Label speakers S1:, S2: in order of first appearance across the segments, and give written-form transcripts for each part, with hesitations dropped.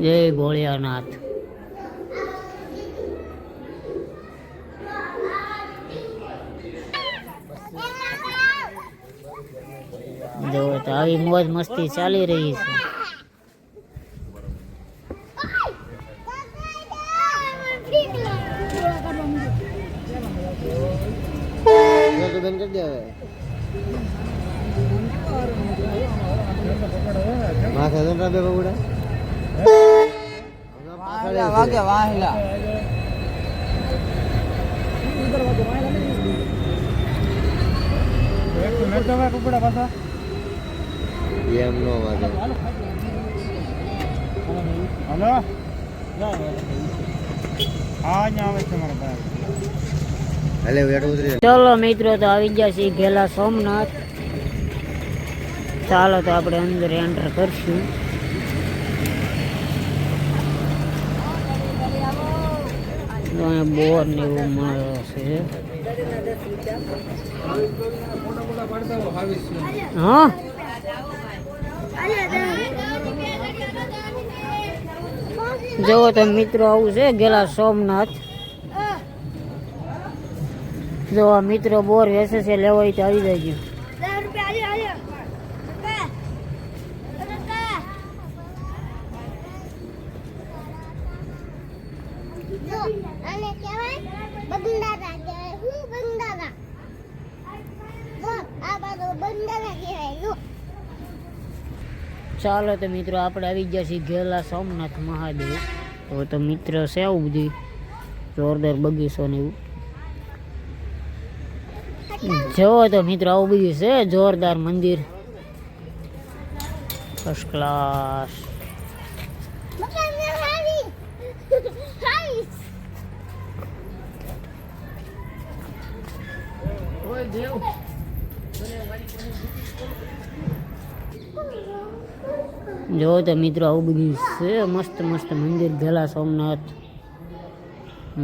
S1: જય ભોળિયાનાથ। જો તો આવી મોજ મસ્તી ચાલી રહી છે। चलो मित्रों तो आई गया सी गेला सोमनाथ। चालो तो आपणे अंदर एंटर करशुं। बोर ने एवं मळे छे। हाँ जो तो मित्रों आવું છે गेला सोमनाथ। जो आ मित्रों बोर वेचे से लेवा तो आई जाइए। ચાલો તો મિત્રો આપણે આવી ગયા છીએ ગેલા સોમનાથ મહાદેવ। તો મિત્રો છે આવું બધી જોરદાર બગીચો ને એવું। જો તો મિત્રો આવું બધું છે જોરદાર મંદિર ફર્સ્ટ ક્લાસ। जो तो मित्रों आવું બધું છે મસ્ત મસ્ત મંદિર ગેલા સોમનાથ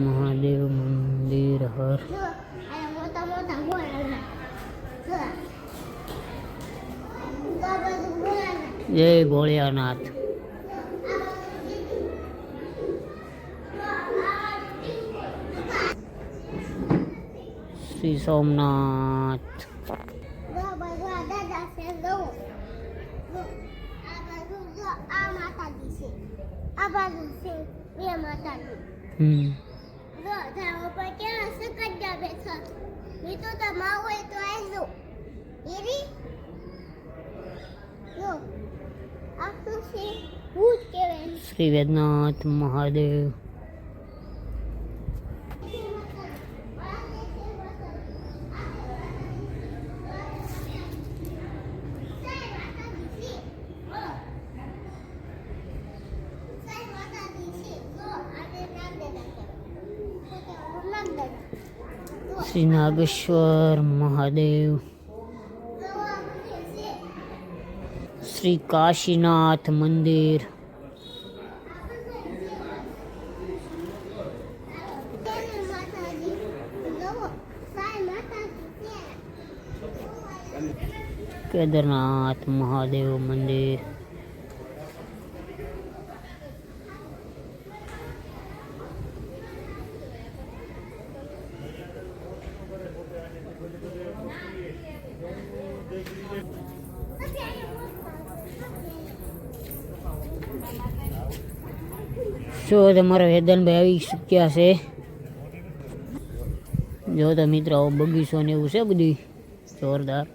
S1: મહાદેવ મંદિર હર। जय भोलियानाथ। श्री सोमनाथ। श्री वेदनाथ महादेव। श्री नागेश्वर महादेव। श्री काशीनाथ मंदिर। केदारनाथ महादेव मंदिर। जो तमारा वेदन भाई आई चुक्या से। जो तो मित्र बगीचो ने एवं है बधी जोरदार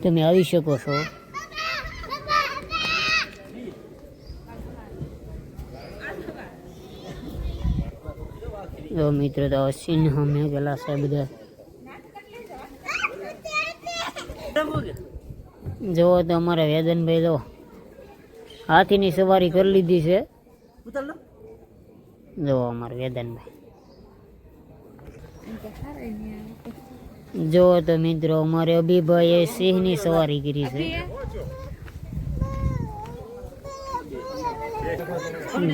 S1: तमे आई शको छो। जो मित्र तो सिंह में गेला से बधा। जो तो अमरा वेदन भाई तो हाथी नी सवारी कर लीधी से। जो अमर वेदन भाई जो तो मित्रों अमरे अभी भाई सिंह नी सवारी करी से।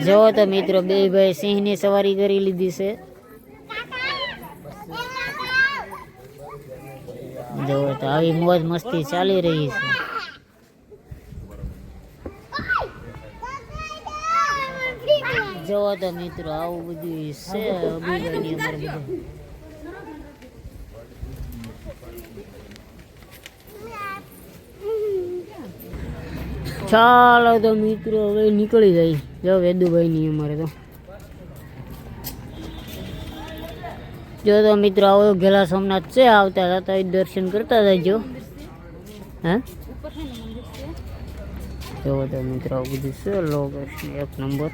S1: जो तो मित्रों बे भाई सिंह नी सवारी करी लीधी से। जो तो આવી મોજ મસ્તી ચાલી રહી છે। જોવો તો મિત્રો આવું બધું છે અભિમાની અમારે બધું. ચાલો તો મિત્રો હવે નીકળી જાય. જો વેદુભાઈ ની અમારે તો જો તો મિત્રો આવો ગેલા સોમનાથ છે, આવતા હતા દર્શન કરતા જજો. હે જો તો મિત્રો આવું બધું છે લોકેશન એક નંબર.